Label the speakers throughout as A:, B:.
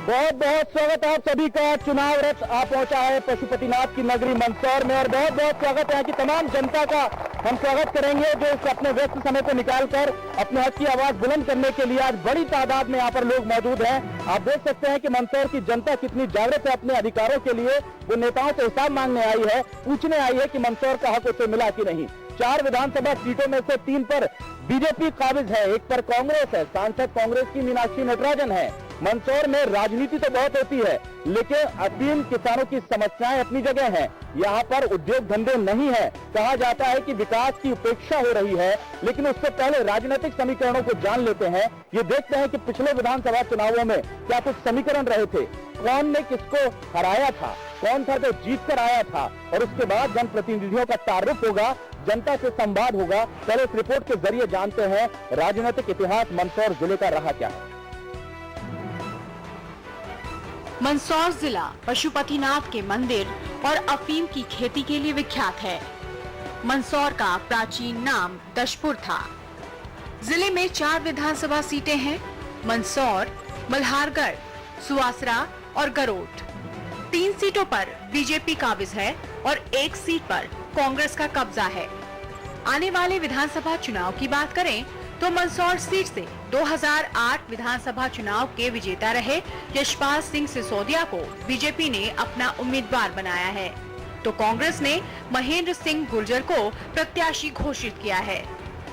A: बहुत बहुत स्वागत है आप सभी का। चुनाव रथ आ पहुंचा है पशुपतिनाथ की नगरी मंदसौर में और बहुत बहुत स्वागत है कि तमाम जनता का हम स्वागत करेंगे जो इस अपने व्यस्त समय को निकालकर अपने हक की आवाज बुलंद करने के लिए आज बड़ी तादाद में यहाँ पर लोग मौजूद हैं। आप देख सकते हैं कि मंदसौर की जनता कितनी जागृत है अपने अधिकारों के लिए। वो नेताओं से हिसाब मांगने आई है, पूछने आई है कि मंदसौर का हक उसे मिला कि नहीं। 4 विधानसभा सीटों में से 3 पर बीजेपी काबिज है, 1 पर कांग्रेस है। सांसद कांग्रेस की मीनाक्षी नटराजन है। मंदसौर में राजनीति तो बहुत होती है लेकिन अफीम किसानों की समस्याएं अपनी जगह हैं। यहाँ पर उद्योग धंधे नहीं है। कहा जाता है कि विकास की उपेक्षा हो रही है, लेकिन उससे पहले राजनीतिक समीकरणों को जान लेते हैं। ये देखते हैं कि पिछले विधानसभा चुनावों में क्या कुछ समीकरण रहे थे, कौन ने किसको हराया था, कौन था जो जीत कर आया था, और उसके बाद जनप्रतिनिधियों का तारुफ होगा, जनता से संवाद होगा। पहले इस रिपोर्ट के जरिए जानते हैं राजनीतिक इतिहास मंदसौर जिले का रहा क्या है।
B: मंदसौर जिला पशुपतिनाथ के मंदिर और अफीम की खेती के लिए विख्यात है। मंदसौर का प्राचीन नाम दशपुर था। जिले में 4 विधानसभा सीटें हैं, मंदसौर, मल्हारगढ़, सुवासरा और गरोट। 3 सीटों पर बीजेपी काबिज है और 1 सीट पर कांग्रेस का कब्जा है। आने वाले विधानसभा चुनाव की बात करें तो मंदसौर सीट से 2008 विधानसभा चुनाव के विजेता रहे यशपाल सिंह सिसोदिया को बीजेपी ने अपना उम्मीदवार बनाया है, तो कांग्रेस ने महेंद्र सिंह गुर्जर को प्रत्याशी घोषित किया है।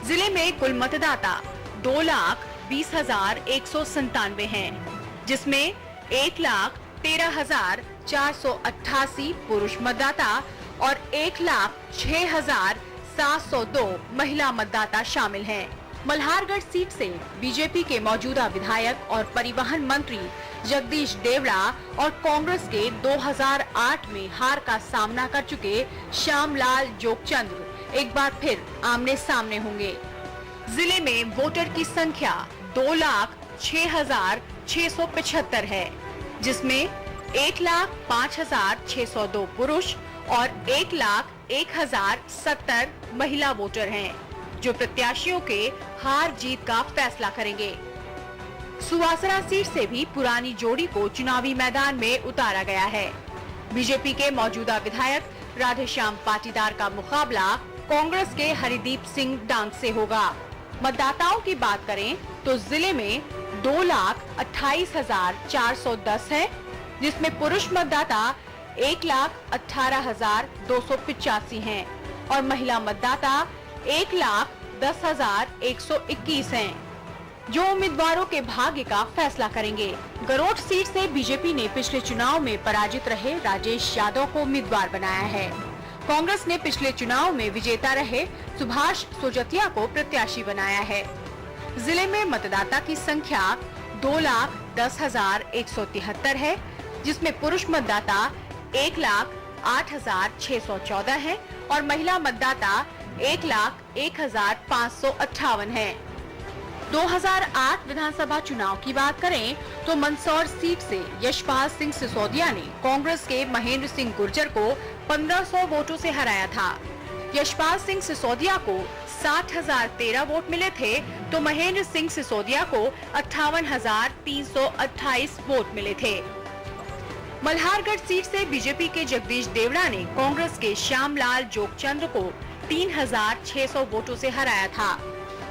B: जिले में कुल मतदाता 2,20,197 हैं, जिसमें 1,13,488 पुरुष मतदाता और 1,06,702 महिला मतदाता शामिल हैं। मल्हारगढ़ सीट से बीजेपी के मौजूदा विधायक और परिवहन मंत्री जगदीश देवड़ा और कांग्रेस के 2008 में हार का सामना कर चुके श्यामलाल जोगचंद्र एक बार फिर आमने सामने होंगे। जिले में वोटर की संख्या 2,06,675 है, जिसमें 1,05,602 पुरुष और 1,01,070 महिला वोटर हैं, जो प्रत्याशियों के हार जीत का फैसला करेंगे। सुवासरा सीट से भी पुरानी जोड़ी को चुनावी मैदान में उतारा गया है। बीजेपी के मौजूदा विधायक राधेश्याम पाटीदार का मुकाबला कांग्रेस के हरिदीप सिंह डांग से होगा। मतदाताओं की बात करें तो जिले में 2,28,410 है, जिसमें पुरुष मतदाता 1,18,285 हैं और महिला मतदाता 1,10,121 हैं, जो उम्मीदवारों के भाग्य का फैसला करेंगे। गरोट सीट से बीजेपी ने पिछले चुनाव में पराजित रहे राजेश यादव को उम्मीदवार बनाया है। कांग्रेस ने पिछले चुनाव में विजेता रहे सुभाष सोजतिया को प्रत्याशी बनाया है। जिले में मतदाता की संख्या 2,10,173 है, जिसमें पुरुष मतदाता 1,08,614 है और महिला मतदाता 1,01,558 है। 2008 विधानसभा चुनाव की बात करें तो मंदसौर सीट से यशपाल सिंह सिसोदिया ने कांग्रेस के महेंद्र सिंह गुर्जर को 1500 वोटों से हराया था। यशपाल सिंह सिसोदिया को 60,013 वोट मिले थे, तो महेंद्र सिंह सिसोदिया को 58,328 वोट मिले थे। मल्हारगढ़ सीट से बीजेपी के जगदीश देवड़ा ने कांग्रेस के श्यामलाल जोगचंद्र को 3,600 वोटों से हराया था।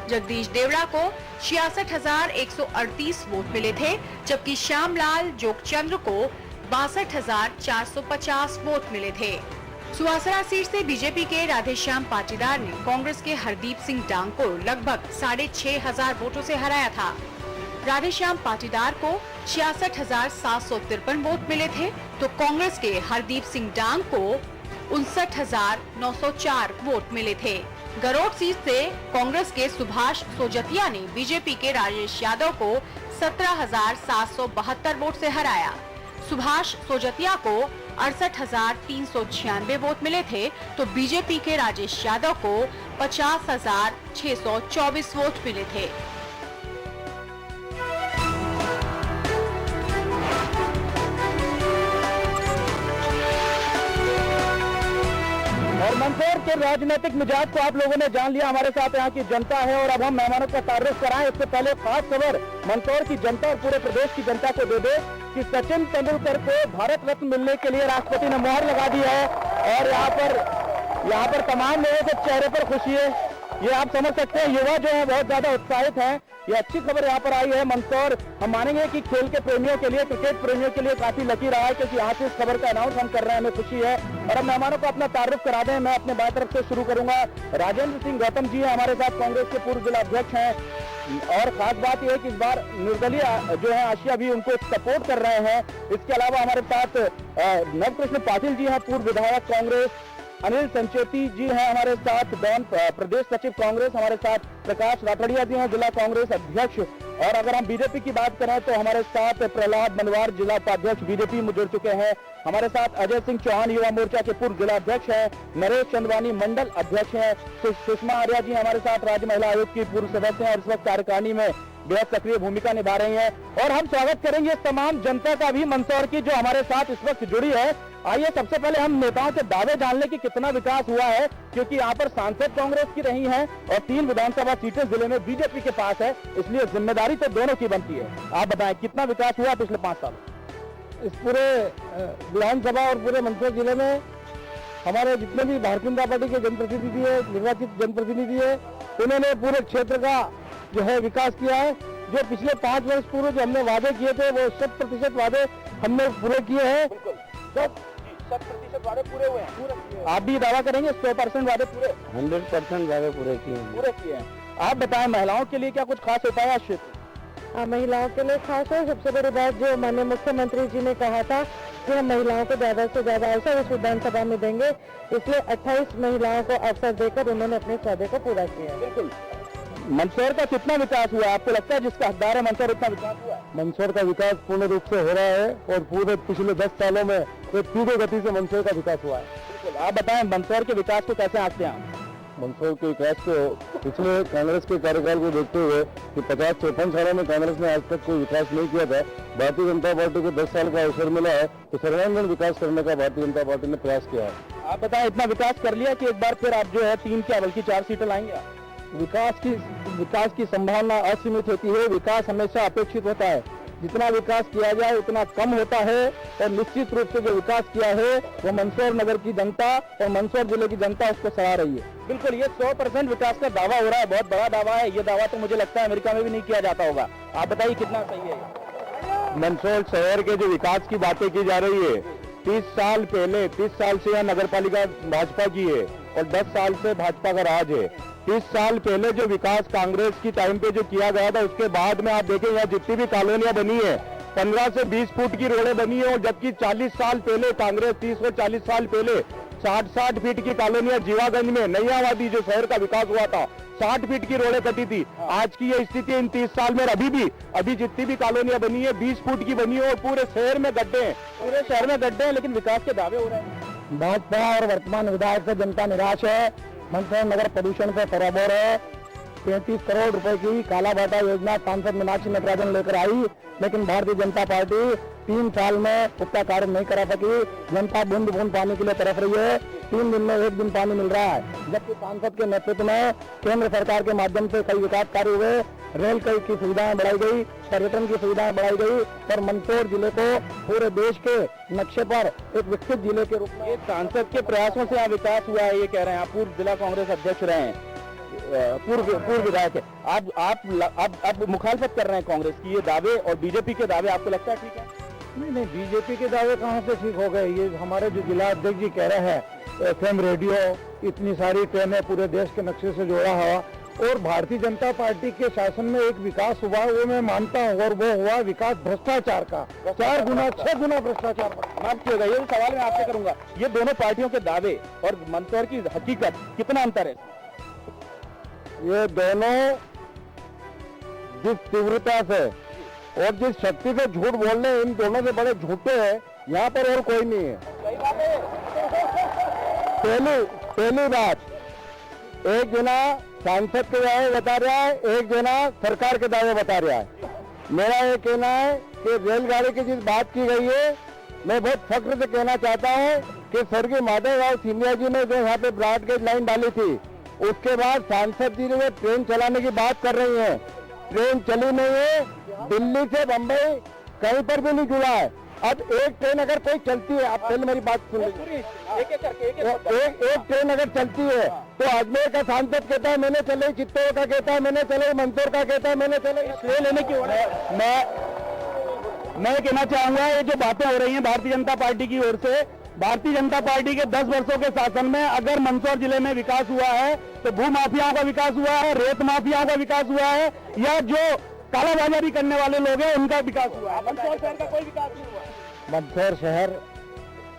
B: जगदीश देवड़ा को 66,138 वोट मिले थे, जबकि श्यामलाल जोगचंद्र को 62,450 वोट मिले थे। सुवासरा सीट से बीजेपी के राधेश्याम पाटीदार ने कांग्रेस के हरदीप सिंह डांग को लगभग 6,500 वोटों से हराया था। राधेश्याम पाटीदार को 66,753 वोट मिले थे, तो कांग्रेस के हरदीप सिंह डांग को 59,904 वोट मिले थे। गरोट सीट से कांग्रेस के सुभाष सोजतिया ने बीजेपी के राजेश यादव को 17,772 वोट से हराया। सुभाष सोजतिया को 68,396 वोट मिले थे, तो बीजेपी के राजेश यादव को 50,624 वोट मिले थे।
A: और मंदसौर के राजनीतिक मिजाज को आप लोगों ने जान लिया। हमारे साथ यहाँ की जनता है और अब हम मेहमानों का तारुफ कराएं। इससे पहले खास खबर मंदसौर की जनता और पूरे प्रदेश की जनता को दे दे कि सचिन तेंदुलकर को भारत रत्न मिलने के लिए राष्ट्रपति ने मुहर लगा दी है और यहाँ पर तमाम लोगों के चेहरे पर खुशी है। ये आप समझ सकते हैं, युवा जो है बहुत ज्यादा उत्साहित है। ये अच्छी खबर यहाँ पर आई है। मंदसौर हम मानेंगे कि खेल के प्रेमियों के लिए, क्रिकेट प्रेमियों के लिए काफी लकी रहा है, क्योंकि यहाँ से इस खबर का अनाउंस हम कर रहे हैं, हमें खुशी है। और अब मेहमानों को अपना तारुफ करा दें। मैं अपने बाएं तरफ से शुरू करूंगा। राजेंद्र सिंह गौतम जी है हमारे साथ, कांग्रेस के पूर्व जिला अध्यक्ष हैं। और खास बात यह है कि इस बार निर्दलीय जो है आशिया भी उनको सपोर्ट कर रहे हैं। इसके अलावा हमारे साथ नवकृष्ण पाटिल जी हैं, पूर्व विधायक कांग्रेस। अनिल संचेती जी हैं हमारे साथ, डॉन प्रदेश सचिव कांग्रेस। हमारे साथ प्रकाश राठौड़िया जी हैं, जिला कांग्रेस अध्यक्ष। और अगर हम बीजेपी की बात करें तो हमारे साथ प्रहलाद मनवार, जिला उपाध्यक्ष बीजेपी में जुड़ चुके हैं। हमारे साथ अजय सिंह चौहान, युवा मोर्चा के पूर्व जिला अध्यक्ष हैं। नरेश चंदवानी मंडल अध्यक्ष हैं। सुषमा आर्या जी हमारे साथ राज्य महिला आयोग की पूर्व सदस्य हैं और इस वक्त कार्यकारिणी में बेहद सक्रिय भूमिका निभा रही हैं। और हम स्वागत करेंगे इस तमाम जनता का भी मंदसौर की जो हमारे साथ इस वक्त जुड़ी है। आइए सबसे पहले हम नेताओं के दावे जान लें कि कितना विकास हुआ है, क्योंकि यहाँ पर सांसद कांग्रेस की रही हैं और 3 विधानसभा सीटें जिले में बीजेपी के पास है, इसलिए जिम्मेदारी तो दोनों की बनती है। आप बताएं कितना विकास हुआ पिछले 5 साल?
C: इस पूरे विधानसभा और पूरे मंदसौर जिले में हमारे जितने भी भारतीय जनता पार्टी के जनप्रतिनिधि है, निर्वाचित जनप्रतिनिधि है, उन्होंने पूरे क्षेत्र का जो है विकास किया है। जो पिछले 5 वर्ष पूर्व जो हमने वादे किए थे वो 100% वादे हमने पूरे किए हैं।
A: 100% वादे पूरे हुए हैं। आप भी दावा करेंगे 100% वादे पूरे?
C: 100% वादे पूरे किए हैं।
A: आप बताएं महिलाओं के लिए क्या कुछ खास उपाय है?
D: महिलाओं के लिए खास है। सबसे बड़ी बात जो माननीय मुख्यमंत्री जी ने कहा था कि हम महिलाओं को ज्यादा से ज्यादा अवसर इस विधानसभा में देंगे, इसलिए 28 महिलाओं को अवसर देकर उन्होंने अपने वादे को पूरा किया।
A: बिल्कुल। मंदसौर का कितना विकास हुआ? आपको लगता है जिसका हकदार है मंदसौर उतना विकास हुआ?
C: मंदसौर का विकास पूर्ण रूप से हो रहा है और पूरे पिछले 10 सालों में एक तीव्र गति से मंदसौर का विकास हुआ है।
A: बिल्कुल। आप बताएं मंदसौर के विकास को कैसे आंकते हैं?
C: मंदसौर के विकास को पिछले कांग्रेस के कार्यकाल को देखते हुए कि 50-54 सालों में कांग्रेस ने आज तक कोई विकास नहीं किया था, भारतीय जनता पार्टी को 10 साल का अवसर मिला है तो सर्वांगीण विकास करने का भारतीय जनता पार्टी ने प्रयास किया है।
A: आप बताएं इतना विकास कर लिया कि एक बार फिर आप जो है 3 क्या बल्कि 4 सीटें लाएंगे?
C: विकास की संभावना असीमित होती है। विकास हमेशा अपेक्षित होता है, जितना विकास किया जाए उतना कम होता है। और निश्चित रूप से जो विकास किया है वो मंदसौर नगर की जनता और मंदसौर जिले की जनता उसको सराह रही है।
A: बिल्कुल। ये 100% विकास का दावा हो रहा है, बहुत बड़ा दावा है। ये दावा तो मुझे लगता है अमेरिका में भी नहीं किया जाता होगा। आप बताइए कितना सही है?
C: मंदसौर शहर के जो विकास की बातें की जा रही है, 30 साल से यह नगर पालिका भाजपा की है और 10 साल से भाजपा का राज है। 30 साल पहले जो विकास कांग्रेस की टाइम पे जो किया गया था, उसके बाद में आप देखें यहाँ जितनी भी कॉलोनियां बनी है 15 से 20 फुट की रोडें बनी है। और जबकि 40 साल पहले कांग्रेस 30 और 40 साल पहले 60 फीट की कॉलोनियां जीवागंज में नैयावादी जो शहर का विकास हुआ था 60 फीट की रोडें कटी थी। आज की ये स्थिति इन 30 साल में अभी जितनी भी कॉलोनियां बनी है 20 फुट की बनी है और पूरे शहर में गड्ढे हैं,
A: पूरे शहर में गड्ढे हैं, लेकिन विकास के दावे हो रहे हैं।
C: भाजपा और वर्तमान विधायक से जनता निराश है। मंदसौर नगर प्रदूषण से सराबोर है। 33 करोड़ रुपए की काला बाटा योजना सांसद मीनाक्षी नटराजन लेकर आई, लेकिन भारतीय जनता पार्टी 3 साल में उसका कार्य नहीं करा सकी। जनता बूंद बूंद पानी के लिए तरफ रही है। 3 दिन में 1 दिन पानी मिल रहा है, जबकि सांसद के नेतृत्व में केंद्र सरकार के माध्यम से कई विकास कार्य हुए। रेल की सुविधाएं बढ़ाई गई, पर्यटन की सुविधाएं बढ़ाई गई और मंदसौर जिले को पूरे देश के नक्शे पर एक विकसित जिले के रूप में
A: सांसद के प्रयासों से यहाँ विकास हुआ है, ये कह रहे हैं आप। पूर्व जिला कांग्रेस अध्यक्ष रहे हैं, पूर्व विधायक है। आप मुखालफत कर रहे हैं कांग्रेस की ये दावे और बीजेपी के दावे, आपको लगता है ठीक है?
C: नहीं, बीजेपी के दावे कहाँ से ठीक हो गए? ये हमारे जो जिला अध्यक्ष जी कह रहे हैं, FM रेडियो, इतनी सारी ट्रेनें पूरे देश के नक्शे से जोड़ा हुआ और भारतीय जनता पार्टी के शासन में एक विकास हुआ, वो मैं मानता हूँ, और वो हुआ विकास भ्रष्टाचार का। 6 गुना भ्रष्टाचार।
A: माफ कीजिएगा, ये सवाल मैं आपसे करूंगा, ये दोनों पार्टियों के दावे और मंदसौर की हकीकत कितना अंतर है?
C: ये दोनों जिस तीव्रता से और जिस शक्ति से झूठ बोलने, इन दोनों से बड़े झूठे हैं यहाँ पर और कोई नहीं है। पहली बात, एक जना सांसद के दावे बता रहा है, एक जना सरकार के दावे बता रहा है। मेरा ये कहना है कि रेलगाड़ी की जिस बात की गई है, मैं बहुत फख्र से कहना चाहता हूँ कि स्वर्गीय माधवराव सिंधिया जी ने जो यहाँ पे ब्रॉड गेज लाइन डाली थी, उसके बाद सांसद जी ने ट्रेन चलाने की बात कर रही हैं। ट्रेन चली नहीं है, दिल्ली से बम्बई कहीं पर भी नहीं जुड़ा है। अब एक ट्रेन अगर कोई चलती है, आप पहले मेरी बात सुन लीजिए, एक ट्रेन अगर चलती है तो अजमेर का सांसद कहता है मैंने चले, चित्तौड़ का कहता है मैंने चले, मंदसौर का कहता है मैंने चले, इसलिए लेने की मैं कहना चाहूंगा, ये जो बातें हो रही हैं भारतीय जनता पार्टी की ओर से, भारतीय जनता पार्टी के 10 वर्षों के शासन में अगर मंदसौर जिले में विकास हुआ है तो भू माफियाओं का विकास हुआ है, रेत माफियाओं का विकास हुआ है, या जो कालाबाजारी करने वाले लोग हैं उनका विकास हुआ है। मंदसौर शहर का कोई विकास नहीं हुआ। मंदसौर शहर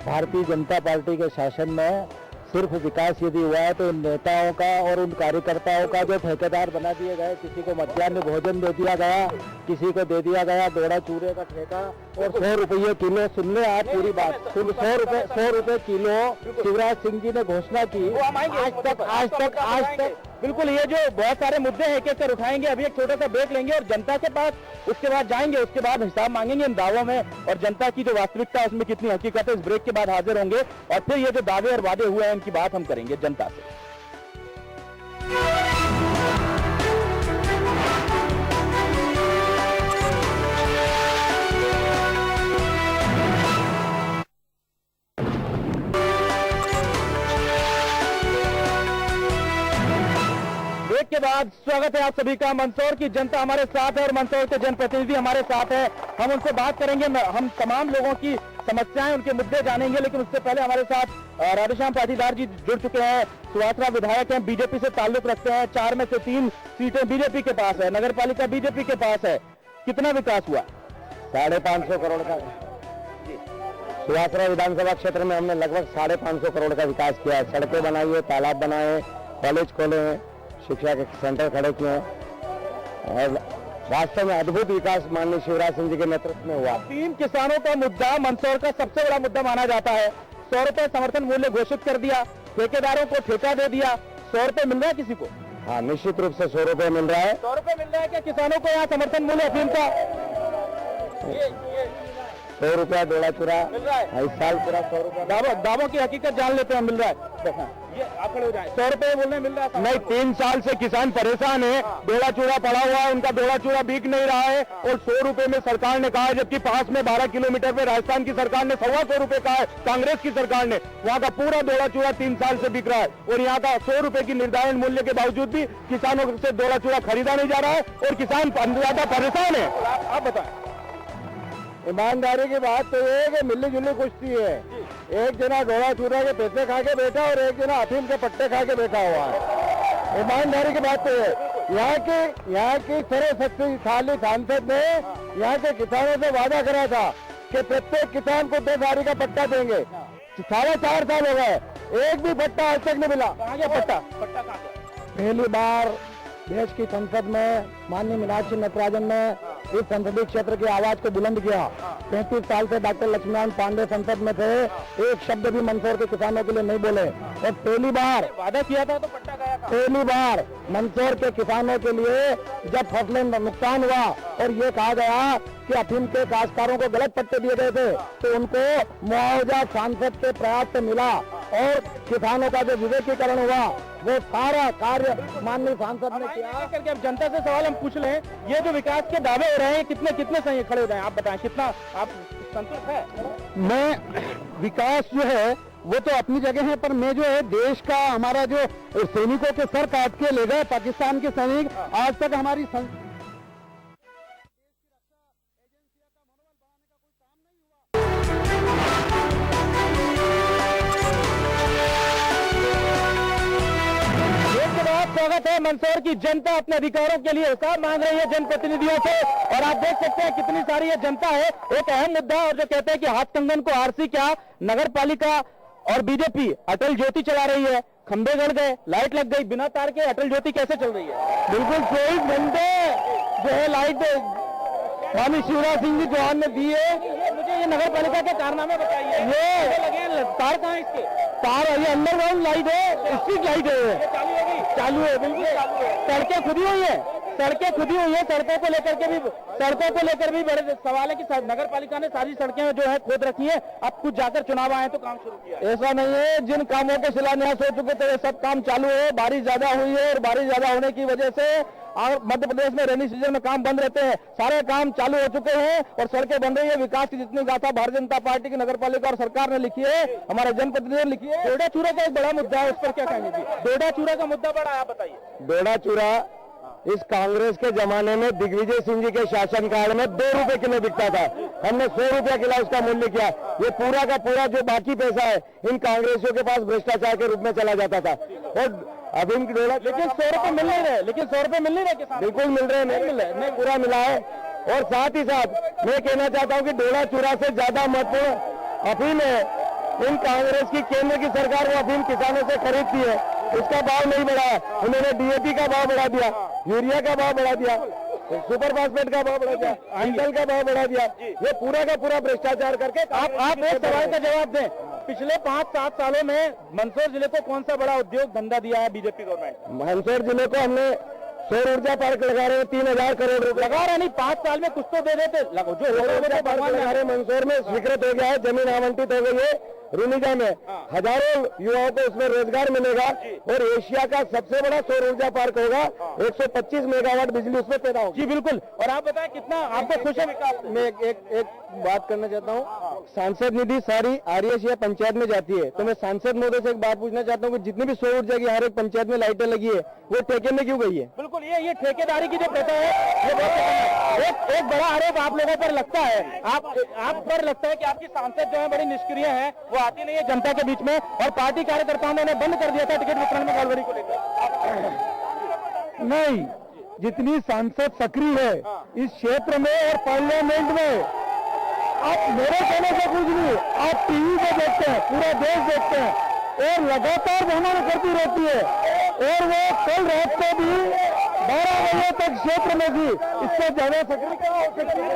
C: भारतीय जनता पार्टी के शासन में सिर्फ विकास यदि हुआ है तो उन नेताओं का और उन कार्यकर्ताओं का जो ठेकेदार बना दिए गए, किसी को मध्याह्न भोजन दे दिया गया, किसी को दे दिया गया दोड़ा चूरे का ठेका और 100 रुपये किलो। सुन ले आप पूरी बात, 100 रुपये किलो शिवराज सिंह जी ने घोषणा की। आज तक बिल्कुल ये जो बहुत सारे मुद्दे हैं एक कर उठाएंगे। अभी एक छोटा सा ब्रेक लेंगे और जनता के पास उसके बाद जाएंगे, उसके बाद हिसाब मांगेंगे इन दावों में और जनता की जो वास्तविकता है उसमें कितनी हकीकत है। इस ब्रेक के बाद हाजिर होंगे और फिर ये जो दावे और वादे हुए हैं इनकी बात हम करेंगे जनता से। के बाद स्वागत है आप सभी का। मंदसौर की जनता हमारे साथ है और मंदसौर के जनप्रतिनिधि हमारे साथ है। हम उनसे बात करेंगे, हम तमाम लोगों की समस्याएं, उनके मुद्दे जानेंगे, लेकिन उससे पहले हमारे साथ राधेश्याम पाटीदार जी जुड़ चुके हैं। सुवासरा विधायक हैं, बीजेपी से ताल्लुक रखते हैं। 4 में से 3 सीटें बीजेपी के पास है, नगर पालिका बीजेपी के पास है। कितना विकास हुआ? 550 करोड़ का। सुवासरा विधानसभा क्षेत्र में हमने लगभग 550 करोड़ का विकास किया है। सड़कें बनाई है, तालाब बनाए, कॉलेज खोले हैं, शिक्षा के सेंटर खड़े किए हैं और वास्तव में अद्भुत विकास माननीय शिवराज सिंह जी के नेतृत्व में हुआ। 3 किसानों का मुद्दा मंदसौर का सबसे बड़ा मुद्दा माना जाता है। 100 रुपए समर्थन मूल्य घोषित कर दिया, ठेकेदारों को ठेका दे दिया। 100 रुपए मिल रहा है किसी को? हाँ, निश्चित रूप से 100 रुपए मिल रहा है। 100 रुपए मिल रहा है क्या किसानों को? यहाँ समर्थन मूल्य अफीम का 100 रुपया डोला चूरा मिल रहा है। इस साल पूरा 100 रुपया। दावों की हकीकत जान लेते हैं, मिल रहा है। ये आप खड़े हो जाए, 100 रुपए बोलने मिल रहा है। नहीं, 3 साल से किसान परेशान है, डोला चूड़ा पड़ा हुआ है, उनका डोला चूड़ा बिक नहीं रहा है और 100 रुपए में सरकार ने कहा है, जबकि पास में 12 किलोमीटर पे राजस्थान की सरकार ने 125 रुपए कहा है, कांग्रेस की सरकार ने। वहाँ का पूरा डोला चूड़ा 3 साल से बिक रहा है और यहाँ का 100 रुपए की निर्धारण मूल्य के बावजूद भी किसानों से डोला चूड़ा खरीदा नहीं जा रहा है और किसान ज्यादा परेशान है। आप बताएं। ईमानदारी की बात तो ये है कि मिली जुली कुश्ती है। एक जना डोला चूरा के पैसे खा के बैठा और एक जना अफीम के पट्टे खा के बैठा हुआ है। ईमानदारी की बात तो है। यहाँ की सर्वशक्तिशाली सांसद ने यहाँ के किसानों से वादा करा था कि प्रत्येक किसान को 2 गाड़ी का पट्टा देंगे। 4.5 साल हो गए, एक भी पट्टा आज तक नहीं मिला। कहाँ गया पट्टा? पहली बार देश की संसद में माननीय मीनाक्षी नटराजन ने इस संसदीय क्षेत्र की आवाज को बुलंद किया। 35 साल से डॉक्टर लक्ष्मीनारायण पांडे संसद में थे, एक शब्द भी मंदसौर के किसानों के लिए नहीं बोले और पहली बार वादा किया था तो पट्टा गया था। पहली बार मंदसौर के किसानों के लिए जब फसलें नुकसान हुआ और ये कहा गया कि अफीम के काश्तकारों को गलत पट्टे दिए गए थे तो उनको मुआवजा सांसद के प्रयास से मिला और किसानों का जो विवेकीकरण हुआ वो सारा कार्य माननीय सांसद ने किया। करके अब जनता से सवाल हम पूछ लें, ये जो विकास के दावे हो रहे हैं कितने सही खड़े हो जाए? आप बताएं, कितना आप संतुष्ट है? मैं विकास जो है वो तो अपनी जगह है, पर मैं जो है देश का हमारा जो सैनिकों के सर काट के ले गए पाकिस्तान के सैनिक, आज तक हमारी स्वागत है। मंदसौर की जनता अपने अधिकारों के लिए हिसाब मांग रही है जनप्रतिनिधियों से और आप देख सकते हैं कितनी सारी ये जनता है। एक अहम मुद्दा और जो कहते हैं कि हाथ कंगन को आरसी क्या, नगर पालिका और बीजेपी अटल ज्योति चला रही है। खंबे गड़ गए, लाइट लग गई, बिना तार के अटल ज्योति कैसे चल रही है? बिल्कुल 24 घंटे जो है लाइट माननीय शिवराज सिंह जी चौहान ने दी है। मुझे ये नगर पालिका के कारनामे बताइए। ये लगे तार कहाँ है इसके? तार है, ये अंडरग्राउंड लाइट है, स्ट्रीट लाइट है, चालू है, बिल्कुल सड़कें खुदी हुई है।
A: सड़कें खुदी हुई है, सड़कों को लेकर भी बड़े सवाल है कि नगर पालिका ने सारी सड़कें जो है खोद रखी है, अब कुछ जाकर चुनाव आए तो काम शुरू किया। ऐसा नहीं है, जिन कामों के शिलान्यास हो चुके थे सब काम चालू है। बारिश ज्यादा हुई है और बारिश ज्यादा होने की वजह से और मध्य प्रदेश में रेनी सीजन में काम बंद रहते हैं, सारे काम चालू हो चुके हैं और सड़कें बन रही है। विकास की जितनी गाथा भारतीय जनता पार्टी की नगर पालिका और सरकार ने लिखी है, हमारे जनप्रतिनिधि ने लिखी है। डोडा चूरा का एक बड़ा मुद्दा है, उस पर क्या कहेंगे जी? डोडा चूरा का मुद्दा बड़ा है, आप बताइए।
C: डोडा चूरा इस कांग्रेस के जमाने में दिग्विजय सिंह जी के शासनकाल में 2 रुपए किलो बिकता था, हमने 100 रुपया किलो उसका मूल्य किया। ये पूरा का पूरा जो बाकी पैसा है इन कांग्रेसियों के पास भ्रष्टाचार के रूप में चला जाता था। और अब इनकी डोडा, लेकिन 100 रुपए मिल नहीं रहे, बिल्कुल मिल रहे नहीं पूरा मिला है। और साथ ही साथ मैं कहना चाहता हूँ कि डोडा चूरा से ज्यादा महत्वपूर्ण अफीम है। इन कांग्रेस की केंद्र की सरकार वो अफीम किसानों से खरीदती है, उसका भाव नहीं बढ़ा, उन्होंने डीएपी का भाव बढ़ा दिया, यूरिया का भाव बढ़ा दिया, सुपर फास्फेट का भाव बढ़ा दिया, डीजल का भाव बढ़ा दिया। ये पूरा का पूरा भ्रष्टाचार करके आप एक सवाल का जवाब दें, पिछले 5-7 सालों में मंदसौर जिले को कौन सा बड़ा उद्योग धंधा दिया है बीजेपी गवर्नमेंट? मंदसौर जिले को हमने सौर ऊर्जा पार्क लगा रहे हैं, 3000 करोड़ रुपए लगा रहे, नहीं 5 साल में कुछ तो दे देते। जो हमारे मंदसौर में स्वीकृत हो गया है, जमीन आवंटित हो गई है रुनिजा में, हजारों युवाओं को उसमें रोजगार मिलेगा और एशिया का सबसे बड़ा सौर ऊर्जा पार्क होगा, 125 मेगावाट बिजली उसमें पैदा होगी। जी बिल्कुल। और आप बताएं कितना आपको खुश है विकास? मैं एक बात करना चाहता हूँ, सांसद निधि सारी आरएस या पंचायत में जाती है, तो मैं सांसद महोदय से एक बात पूछना चाहता हूँ कि जितनी भी सौर ऊर्जा की हर एक पंचायत में लाइटें लगी है वो ठेके में क्यों गई है? बिल्कुल, ये ठेकेदारी की जो प्रथा है ये बहुत एक बड़ा आरोप आप लोगों पर लगता है, आप पर लगता है कि आपकी सांसद जो है बड़ी निष्क्रिय है, वो आती नहीं है जनता के बीच में और पार्टी कार्यकर्ताओं ने बंद कर दिया था टिकट वितरण में गड़बड़ी को लेकर। नहीं, जितनी सांसद सक्रिय है इस क्षेत्र में और पार्लियामेंट में, आप मेरे कहने से कुछ नहीं, आप टीवी पे देखते हैं, पूरा देश देखते हैं और लगातार भ्रमण करती रहती है और वो कल रात को भी 12 बजे तक क्षेत्र में थी, इससे ज्यादा सक्रिय क्या हो सकती है?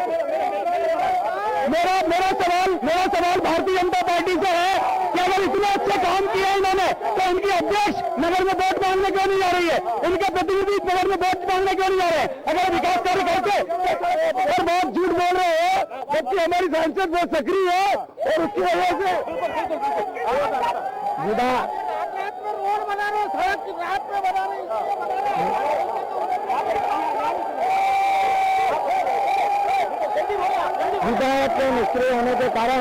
C: मेरा सवाल भारतीय जनता पार्टी से है कि अगर इतने अच्छे काम किए इन्होंने तो इनकी अध्यक्ष नगर में वोट मांगने क्यों नहीं जा रही है? इनके प्रतिनिधि नगर में वोट मांगने क्यों नहीं जा रहे? अगर विकास कार्य करते और बहुत झूठ बोल रहे हैं, जबकि हमारी सांसद बहुत सक्रिय है और उसकी वजह से रोड बना रहे, सड़क रात में बना रहे। विधायक के निष्क्रिय होने के कारण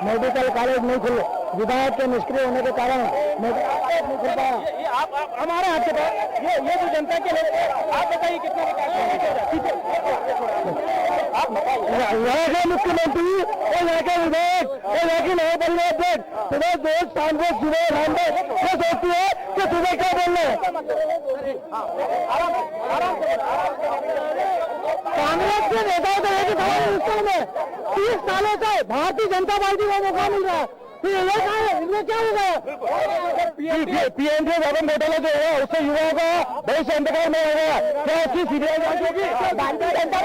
C: मेडिकल कॉलेज नहीं खुले, विधायक के निष्क्रिय होने के कारण मेडिकल नहीं खुल पाया। हमारे हाथ से ये जो जनता के लोग, आप बताइए कितना यहाँ के मुख्यमंत्री और यहाँ के विधायक और यहाँ की नए बल्ले अध्यक्ष सुबह रोज शाम को सुबह रामदेव ये सोचती है कि सुबह क्या बोल रहे हैं। कांग्रेस के नेताओं को एक हिंदुस्तान में 30 सालों से भारतीय जनता पार्टी को मौका मिल रहा है, फिर ये कहा है, इनमें क्या हो गया? पीएनजी भवन घोटाला जो है उससे युवाओं का भविष्य अंधकार में हो गया, क्या उसकी सीबीआई जांच होगी?
D: भारतीय जनता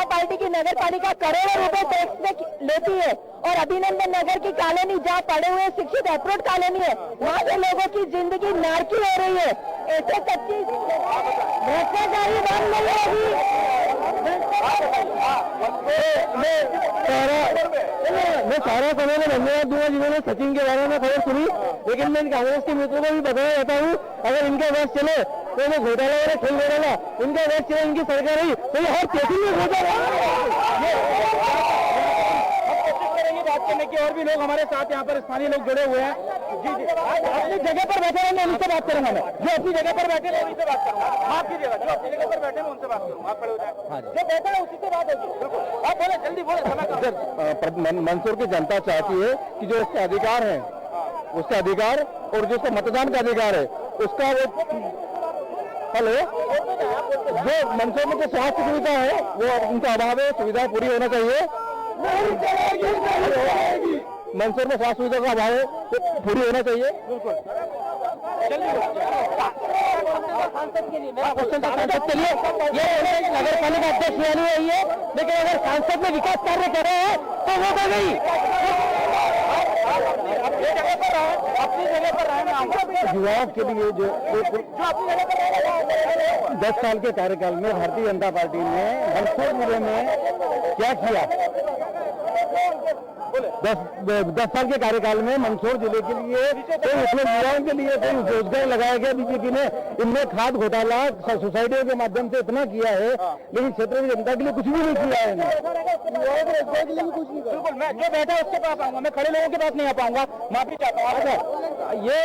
D: पार्टी की नगर पालिका करोड़ों रुपए टैक्स में लेती है और अभिनंदन नगर की कॉलोनी जहाँ पड़े हुए शिक्षित अप्रोड कॉलोनी है, वहाँ के लोगों की जिंदगी नारकी हो रही है। ऐसे सच्ची भ्रष्टाचारी बंद नहीं होगी। मैं सारा समय में धन्यवाद दूंगा जिन्होंने सचिन के बारे में खबर सुनी, लेकिन मैं कांग्रेस के मित्रों को भी बताया जाता हूँ, अगर इनका वश चले तो वो घोटाला वाला खेल घोटाला, इनका वश चले इनकी सरकार रही तो ये हर तहसील में घोटाला। बात करने की और भी लोग हमारे साथ यहाँ पर स्थानीय लोग जुड़े हुए हैं। जी जी, अपनी जगह पर बैठे हैं, मैं उनसे बात करूंगा। मैं जो अपनी जगह पर बैठे हैं उनसे बात करूंगा। माफ कीजिएगा, जो अपनी जगह पर बैठे हैं उनसे बात करूंगा। आप खड़े हो जाए, जो बैठे हैं उसी से बात होगी। आप बोले, जल्दी बोले। मंदसौर की जनता चाहती है कि जो उसके अधिकार है, उसका अधिकार और जो उसका मतदान का अधिकार है उसका वो हेलो, जो मंदसौर में जो स्वास्थ्य सुविधा है वो उनका अभाव है, सुविधा पूरी होना चाहिए। मंदसौर में स्वास्थ्य सुविधा का अभाव है तो पूरी होना चाहिए। बिल्कुल, सांसद के लिए ये नगर पालिका अध्यक्ष यानी है ये, लेकिन अगर सांसद में विकास कार्य कर रहे हैं तो वो कर गई।
A: रहे, अपनी जगह पर रहे, मैं आऊंगा।
C: युवाओं के लिए जो
A: अपनी जगह पर रहे
C: 10 साल के कार्यकाल में भारतीय जनता पार्टी ने मंदसौर जिले में क्या किया? 10 साल के कार्यकाल में मंदसौर जिले के लिए कोई उसमें युवाओं के लिए कोई रोजगार लगाया गया बीजेपी ने? इनने खाद घोटाला सोसाइटियों के माध्यम से इतना किया है, लेकिन क्षेत्र की जनता के लिए कुछ भी नहीं किया है।
A: बिल्कुल, मैं जो बैठा उसके पास आऊंगा, मैं खड़े लोगों के पास नहीं आ पाऊंगा, माफी चाहता हूँ। ये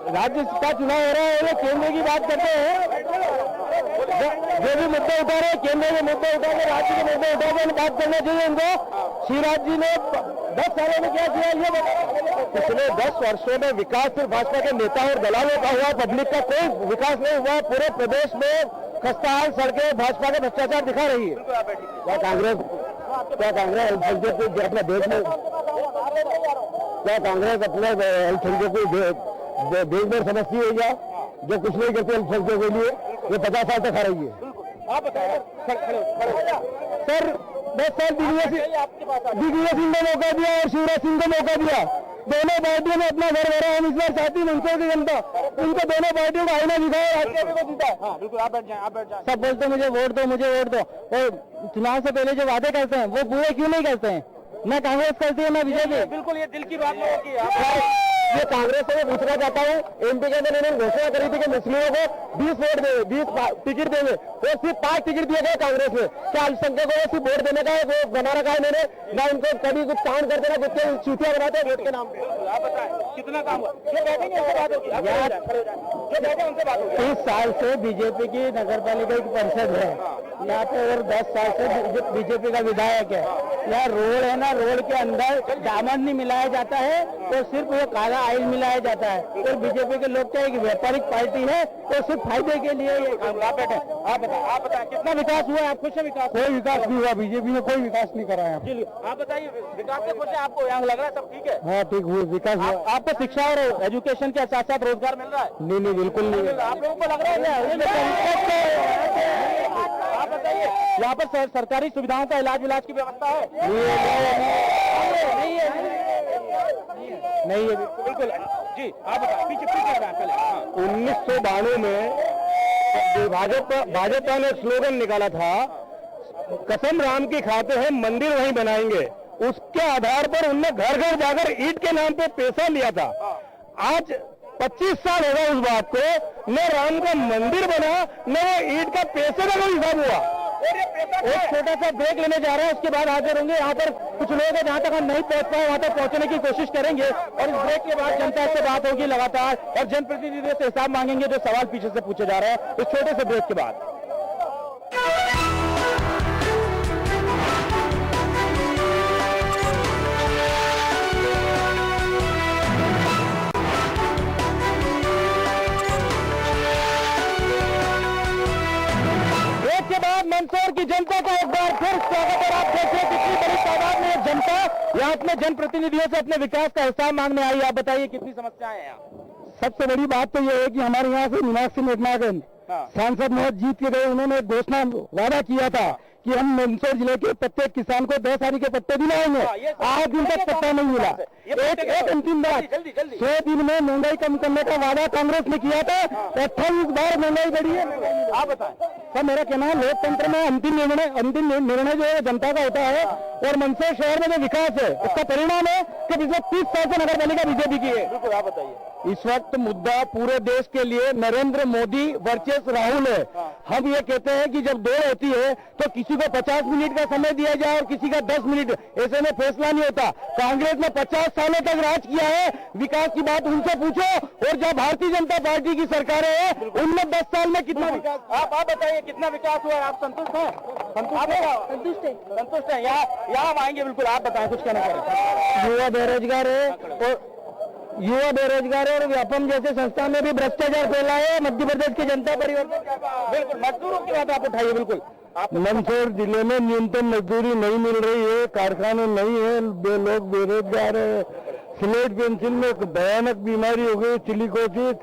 A: राज्य का चुनाव हो रहा है, ये केंद्र की बात करते हैं, जो भी मुद्दे उठा रहे हैं केंद्र के मुद्दे उठा के, राज्य के मुद्दे उठा के बात करना चाहिए इनको। शिवराज जी ने 10 सालों में क्या किया ये बताओ।
C: पिछले 10 वर्षों में विकास सिर्फ भाजपा के नेता और दलालों का हुआ, पब्लिक का कोई विकास नहीं हुआ। पूरे प्रदेश में खस्ताहाल सड़कें भाजपा का भ्रष्टाचार दिखा रही है। क्या कांग्रेस अपने देश में, क्या कांग्रेस अपने अल्पसंख्यकों को देश भर समझती है क्या? जो कुछ नहीं करते अल्पसंख्यकों के लिए, ये 50 साल तक खा रही है।
A: आप बताएं
C: सर 10 साल दिग्विजय सिंह ने मौका दिया और शिवराज सिंह को मौका दिया। दोनों पार्टियों में अपना घर भरा। हम इस बार चाहती मंदसौर की जनता उनको दोनों पार्टियों का आईना दिखाया, को जीता।
A: हाँ बिल्कुल, आप बैठ जाए।
C: सब बोलते मुझे वोट दो, मुझे वोट दो, और चुनाव से पहले जो वादे करते हैं वो पूरे क्यों नहीं करते हैं? न कांग्रेस करती है न बीजेपी।
A: बिल्कुल, ये दिल की बात लोगों की है।
C: ये कांग्रेस से मैं पूछना चाहता हूँ, एमपी के अंदर इन्होंने घोषणा करी थी कि मुस्लिमों को 20 वोट देंगे, 20 टिकट देंगे, और सिर्फ 5 टिकट दिए गए कांग्रेस में। क्या अल्पसंख्यकों को सिर्फ वोट देने का है वो बना रखा है इन्होंने? ना उनको कभी कुछ काम करते ना कुछ चूतियां बनाते हैं वोट के नाम पे।
A: आप बताएं कितना काम हुआ? जो बैठेंगे उनसे बात होगी, जो बैठे उनसे बात होगी।
C: 30 साल से बीजेपी की नगर पालिका की परिषद है यहाँ पे, और 10 साल से बीजेपी का विधायक है। यहाँ रोड है ना, रोड के अंदर दामन नहीं मिलाया जाता है और सिर्फ वो काला ऑयल मिलाया जाता है। और बीजेपी के लोग क्या एक व्यापारिक पार्टी है और सिर्फ फायदे के लिए ये काम।
A: आप बैठे, आप बताएं कितना विकास हुआ है? आप खुश है विकास?
C: कोई विकास नहीं हुआ, बीजेपी ने कोई विकास नहीं करा है।
A: आप बताइए, विकास से खुश है? आपको यहाँ लग रहा है सब ठीक है?
C: हाँ ठीक हुआ, विकास हुआ।
A: आपको शिक्षा और एजुकेशन के साथ साथ रोजगार मिल रहा है?
C: नहीं बिल्कुल नहीं।
A: आप लोगों को लग रहा है? आप बताइए, यहाँ पर सरकारी सुविधाओं का इलाज की व्यवस्था है? नहीं है बिल्कुल। जी आप बताएं, पीछे पहले।
C: 1992 में भाजपा ने स्लोगन निकाला था, कसम राम की खाते हैं मंदिर वहीं बनाएंगे। उसके आधार पर उनने घर घर जाकर ईंट के नाम पे पैसा लिया था। आज 25 साल हो गए उस बात को, न राम का मंदिर बना न वो ईंट का पैसे का कोई हिसाब हुआ। एक छोटा सा ब्रेक लेने जा रहे हैं, उसके बाद हाजिर होंगे। यहाँ पर कुछ लोग हैं जहाँ तक हम नहीं पहुँच पाए वहाँ तक पहुँचने की कोशिश करेंगे, और इस ब्रेक के बाद जनता से बात होगी लगातार, और जनप्रतिनिधियों से हिसाब मांगेंगे जो सवाल पीछे से पूछे जा रहे हैं इस छोटे से ब्रेक के बाद। मंदसौर की जनता का एक बार फिर स्वागत है। आप देखिए कितनी बड़ी तादाद में जनता यहाँ अपने जनप्रतिनिधियों से अपने विकास का हिसाब मांगने आई। आप बताइए कितनी समस्याएं हैं यहाँ? सबसे बड़ी बात तो ये है कि हमारे यहाँ से मीनाक्षी मेघनाथन सांसद महज जीत के गए। उन्होंने घोषणा वादा किया था कि हम मंदसौर जिले के प्रत्येक किसान को 10 आरी के पट्टे दिलाएंगे। आज दिन तक पट्टा नहीं मिला। एक अंतिम बात, 100 दिन में महंगाई कम करने का वादा कांग्रेस ने किया था, 28 बार महंगाई बढ़ी है।
A: आप बताएं
C: सर, मेरा कहना है लोकतंत्र में अंतिम निर्णय जो है जनता का होता है, और मंदसौर शहर में जो विकास है उसका परिणाम है कि पिछले 30 साल से नगर पालिका बीजेपी की है।
A: बिल्कुल, आप बताइए।
C: इस वक्त मुद्दा पूरे देश के लिए नरेंद्र मोदी वर्सेस राहुल है। हम ये कहते हैं कि जब दौड़ होती है तो किसी को 50 मिनट का समय दिया जाए और किसी का 10 मिनट, ऐसे में फैसला नहीं होता। कांग्रेस ने 50 सालों तक राज किया है, विकास की बात उनसे पूछो, और जब भारतीय जनता पार्टी की सरकारें हैं उनमें 10 साल में कितना विकास।
A: आप बताइए कितना विकास हुआ है? आप संतुष्ट हैं? संतुष्ट है। यहाँ आएंगे बिल्कुल। आप बताएं, कुछ कहना चाह रहे?
C: युवा बेरोजगार है, और व्यापम जैसे संस्था में भी भ्रष्टाचार फैला है। मध्य प्रदेश की जनता परिवर्तन,
A: बिल्कुल मजदूरों की बात आप उठाइए। बिल्कुल,
C: मंदसौर जिले में न्यूनतम मजदूरी नहीं मिल रही है, कारखाने नहीं है, लोग बेरोजगार है। स्लेट पेंसिल में भयानक बीमारी हो गई, सिलिकोसिस,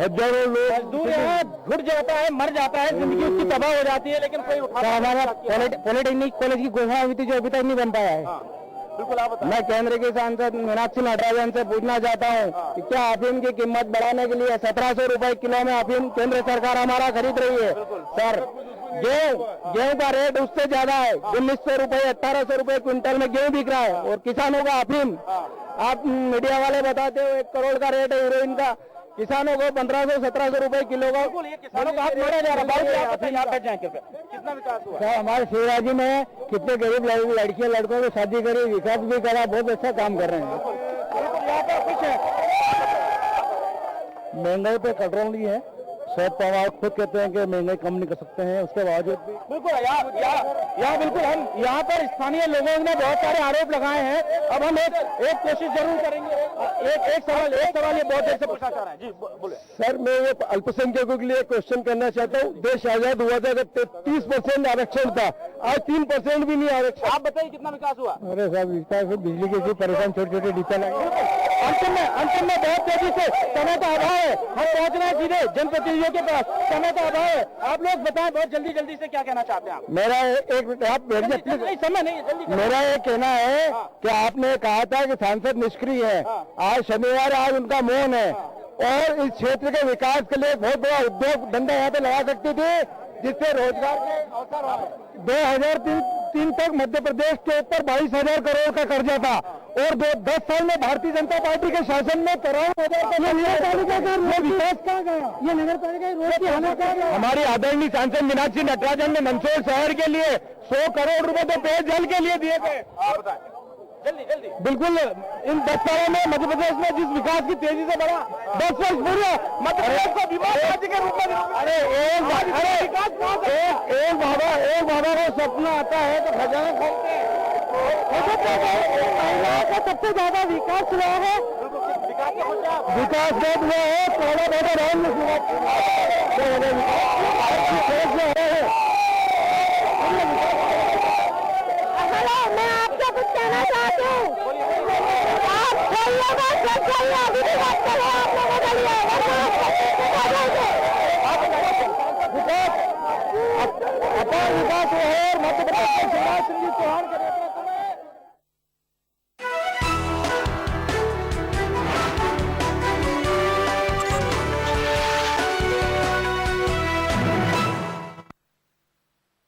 C: हजारों लोग
A: मजदूर यहाँ घुट जाता है, मर जाता है, जिंदगी उसकी तबाह हो जाती है, लेकिन कोई
C: हमारा पॉलिटेक्निक कॉलेज की घोषणा हुई थी जो अभी तक नहीं बन पाया है।
A: बिल्कुल आप बताएं।
C: मैं केंद्र के सांसद मीनाक्षी नटराजन से पूछना चाहता हूँ कि क्या अफीम की कीमत बढ़ाने के लिए 1700 रुपए किलो में अफीम केंद्र सरकार हमारा खरीद रही है? सर, गेहूं का रेट उससे ज्यादा है, 1900 रुपए 1800 रुपए क्विंटल में गेहूं बिक रहा है, और किसानों का अफीम आप मीडिया वाले बताते हो 1 करोड़ का रेट है हीरोइन का, किसानों को 1500-1700 रुपए किलो का।
A: ये किसानों का हाथ मारा जा रहा है। कितना विकास हुआ?
C: सर, हमारे शिवराजी में कितने गरीब लड़कियों लड़कों की शादी करी, विकास भी करा, बहुत अच्छा काम कर रहे हैं।
A: यहाँ पर कुछ है
C: महंगाई पे कंट्रोल नहीं है, शायद पवार खुद कहते हैं कि महंगाई कम नहीं कर सकते हैं, उसके बावजूद भी
A: बिल्कुल यहाँ बिल्कुल हम यहाँ पर स्थानीय लोगों ने बहुत सारे आरोप लगाए हैं। अब हम एक कोशिश जरूर करेंगे। एक सवाल ये बहुत देर से पूछना चाह रहे हैं। जी बोले।
C: सर, मैं ये अल्पसंख्यकों के लिए क्वेश्चन करना चाहता हूँ। देश आजाद हुआ था जब 30% आरक्षण था, आज 3% भी नहीं आरक्षण।
A: आप बताइए कितना विकास हुआ?
C: अरे साहब, विकास बिजली के भी परेशान, छोटे-छोटे डीपा लगे।
A: अंतिम में बहुत तेजी से, समय का अभाव है, हम पहुंच रहे हैं सीधे जनप्रतिनिधियों के पास, समय का अभाव है। आप लोग बताएं बहुत जल्दी से क्या कहना चाहते हैं आप?
C: मेरा
A: समय नहीं है, जल्दी।
C: मेरा ये कहना है कि आपने कहा था कि सांसद निष्क्रिय है, आज शनिवार, आज उनका मौन है, और इस क्षेत्र के विकास के लिए बहुत बड़ा उद्योग धंधा यहाँ पे लगा सकते थे, जिससे रोजगार के अवसर हो। 2003 तक मध्य प्रदेश के ऊपर 22,000 करोड़ का कर्जा था, और 10 साल में भारतीय जनता पार्टी के शासन में 53,000 का विकास कहाँ गया? ये नगर पालिका रोड की हालत क्या है? हमारी आदरणीय सांसद मीनाक्षी नटराजन ने मंदसौर शहर के लिए 100 करोड़ रुपए तो पेयजल के लिए दिए थे।
A: जल्दी
C: बिल्कुल, इन 10 सालों में मध्य प्रदेश में जिस विकास की तेजी से बढ़ा, 10 वर्ष पूरे मध्य प्रदेश को विकास राज्य के रूप में। अरे एक बाबा को सपना आता है तो खजाना खोलते हैं। सबसे ज्यादा विकास हुआ है, विकास हुआ है, थोड़ा बहुत
D: मैं आपसे कुछ कहना चाहती हूँ। आप अभी भी बात करो, आप लोगों के लिए
C: विकास